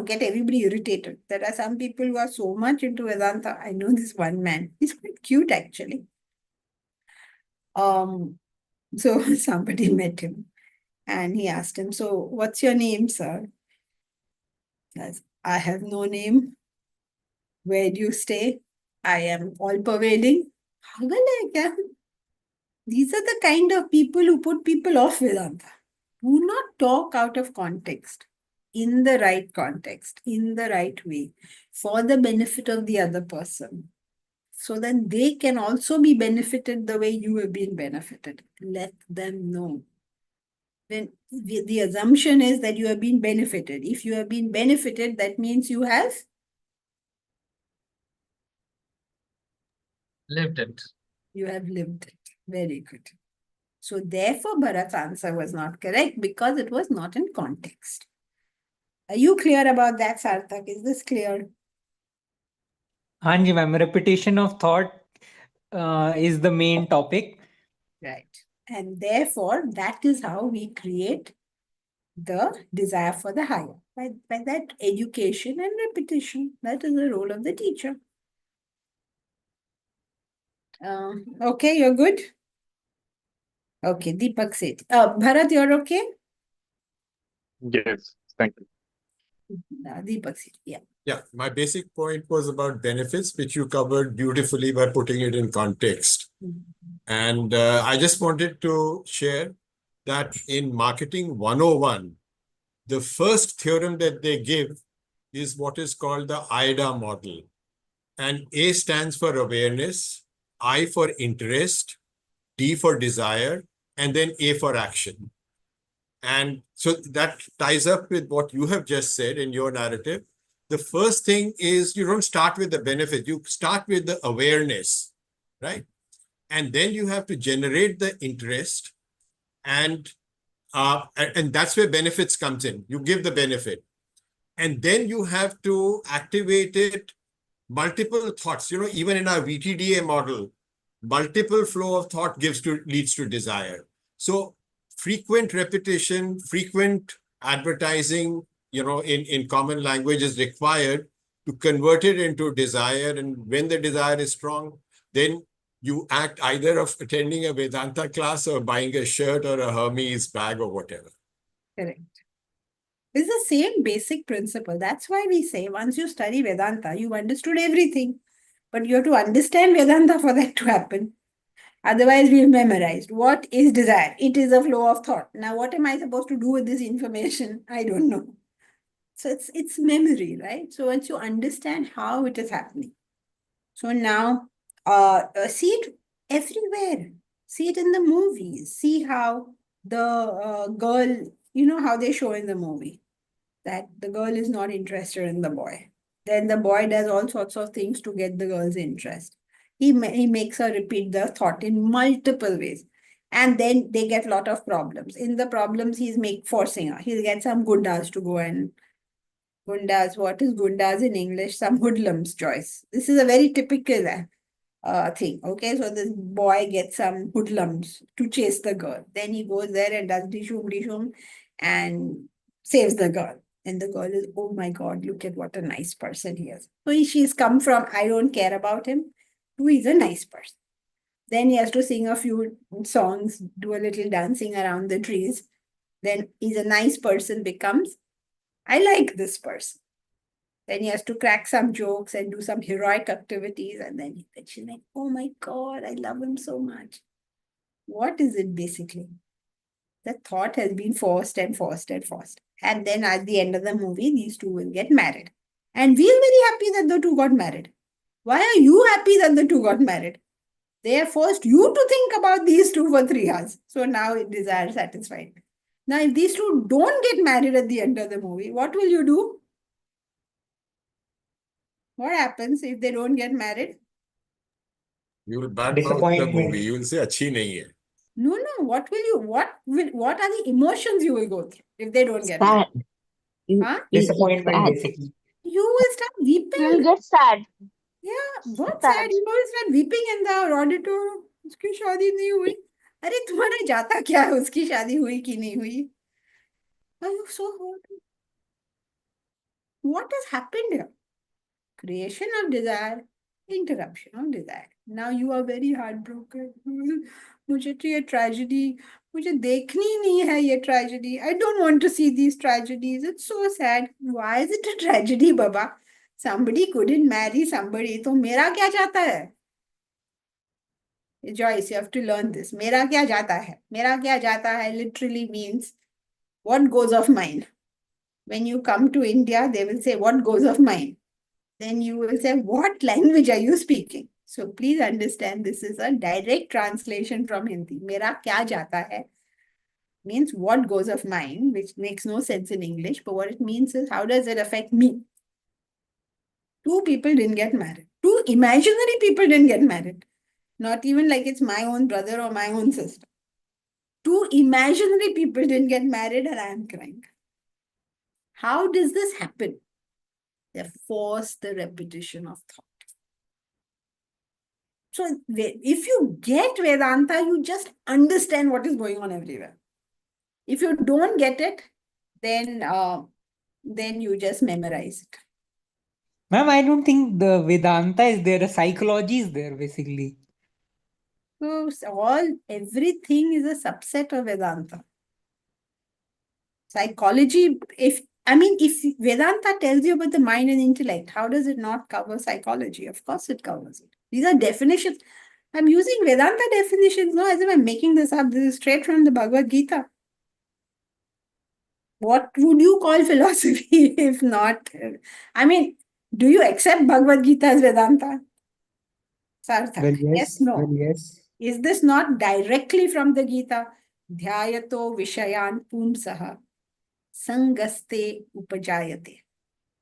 get everybody irritated. There are some people who are so much into Vedanta. I know this one man. He's quite cute actually. So somebody met him and he asked him, so what's your name, sir? Says, I have no name. Where do you stay? I am all pervading. These are the kind of people who put people off Vedanta. Do not talk out of context, in the right context, in the right way, for the benefit of the other person. So then they can also be benefited the way you have been benefited. Let them know. Then the assumption is that you have been benefited. If you have been benefited, that means you have Lived it. You have lived it. Very good. So therefore, Bharat's answer was not correct because it was not in context. Are you clear about that, Sarthak? Is this clear? हाँ जी ma'am, repetition of thought is the main topic. Right. And therefore, that is how we create the desire for the higher. By that education and repetition. That is the role of the teacher. Okay, you're good? Okay, Deepak said. Bharat, you're okay? Yes, thank you. Deepak said, yeah. Yeah, my basic point was about benefits, which you covered beautifully by putting it in context. And I just wanted to share that in Marketing 101, the first theorem that they give is what is called the AIDA model. And A stands for awareness, I for interest, D for desire, and then A for action. And so that ties up with what you have just said in your narrative. The first thing is you don't start with the benefit, you start with the awareness, right? And then you have to generate the interest, and that's where benefits comes in. You give the benefit. And then you have to activate it, multiple thoughts. Even in our VTDA model, multiple flow of thought leads to desire. So frequent repetition, frequent advertising, in common language is required to convert it into desire. And when the desire is strong, then you act either of attending a Vedanta class or buying a shirt or a Hermes bag or whatever. Correct. It's the same basic principle. That's why we say once you study Vedanta, you've understood everything. But you have to understand Vedanta for that to happen. Otherwise, we've memorized. What is desire? It is a flow of thought. Now, what am I supposed to do with this information? I don't know. So it's memory, right? So once you understand how it is happening. So now, see it everywhere. See it in the movies. See how the girl, how they show in the movie that the girl is not interested in the boy. Then the boy does all sorts of things to get the girl's interest. He makes her repeat the thought in multiple ways. And then they get a lot of problems. In the problems, he's forcing her. He'll get some gundas to go and gundas. What is gundas in English? Some hoodlums, Joyce. This is a very typical thing. Okay, so this boy gets some hoodlums to chase the girl. Then he goes there and does dishum and saves the girl. And the girl is, oh my God, look at what a nice person he is. So she's come from, I don't care about him, to he's a nice person. Then he has to sing a few songs, do a little dancing around the trees. Then he's a nice person becomes, I like this person. Then he has to crack some jokes and do some heroic activities. And then she's like, oh my God, I love him so much. What is it basically? The thought has been forced and forced and forced. And then at the end of the movie, these two will get married. And we are very happy that the two got married. Why are you happy that the two got married? They have forced you to think about these two for 3 hours. So now desire satisfied. Now, if these two don't get married at the end of the movie, what will you do? What happens if they don't get married? You will badmouth the movie. You will say, "Achhi nahi hai." No. What are the emotions you will go through if they don't get married? Huh? Disappointment, basically. You will start weeping. You'll get sad. Yeah, बहुत sad. You will start weeping in the auditorium. उसकी शादी नहीं हुई. अरे तुम्हारा जाता क्या है उसकी शादी हुई कि नहीं हुई? Are you so hurt? What has happened here? Creation of desire, interruption of desire. Now you are very heartbroken. मुझे तो ये tragedy, मुझे देखनी ही नहीं है ये tragedy. I don't want to see these tragedies. It's so sad. Why is it a tragedy, Baba? Somebody couldn't marry somebody. तो मेरा क्या जाता है? Joyce, you have to learn this. मेरा क्या जाता है? मेरा क्या जाता है literally means what goes of mine. When you come to India, they will say, what goes of mine? Then you will say, what language are you speaking? So please understand, this is a direct translation from Hindi. Mera kya jata hai means what goes of mine, which makes no sense in English, but what it means is how does it affect me? 2 people didn't get married. 2 imaginary people didn't get married. Not even like it's my own brother or my own sister. 2 imaginary people didn't get married and I am crying. How does this happen? They force the repetition of thought. So if you get Vedanta, you just understand what is going on everywhere. If you don't get it, then you just memorize it. Ma'am, I don't think the Vedanta is there. The psychology is there, basically. So everything is a subset of Vedanta. Psychology, if Vedanta tells you about the mind and intellect, how does it not cover psychology? Of course it covers it. These are definitions. I'm using Vedanta definitions, no, as if I'm making this up. This is straight from the Bhagavad Gita. What would you call philosophy if not? Do you accept Bhagavad Gita as Vedanta? Sarthak, yes, no. Well, yes. Is this not directly from the Gita? Dhyayato vishayan pumsaha sangaste upajayate.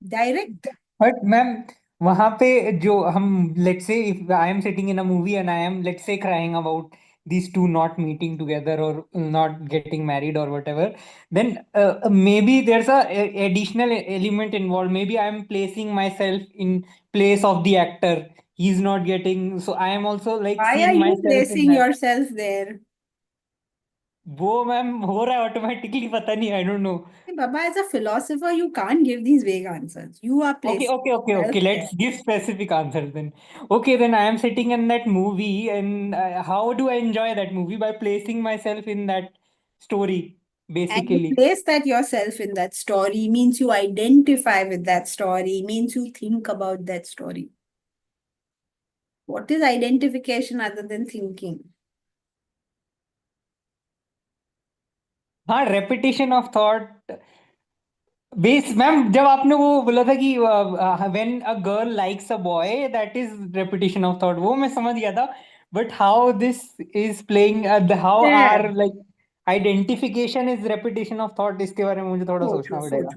Direct. But ma'am, वहाँ पे जो हम, let's say if I am sitting in a movie and I am, let's say, crying about these two not meeting together or not getting married or whatever, then maybe there's a additional element involved. Maybe I am placing myself in place of the actor. He's not getting, so I am also like Why are seeing you myself in placing that. yourself there? वो ma'am हो रहा है automatically, पता नहीं, I don't know. Hey, Baba, as a philosopher, you can't give these vague answers. You are Okay, placing okay. yourself Let's give specific answers then. Okay, then I am sitting in that movie, and how do I enjoy that movie? By placing myself in that story, there. And you basically. place that yourself in that story means you identify with that story, means you think about that story. What is identification other than thinking? हाँ, repetition of thought. बेस ma'am, जब आपने वो बोला था कि when a girl likes a boy, that is repetition of thought, वो मैं समझ गया था. But how this is playing, how Yeah. Are like identification is repetition of thought, इसके बारे में मुझे थोड़ा सोचना पड़ेगा.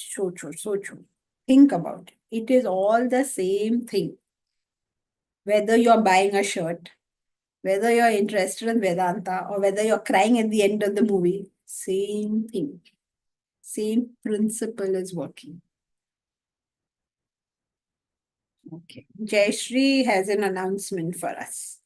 So true. Think about it. It is all the same thing. Whether you're buying a shirt, whether you're interested in Vedanta, or whether you're crying at the end of the movie, same thing. Same principle is working. Okay. Jayashree has an announcement for us.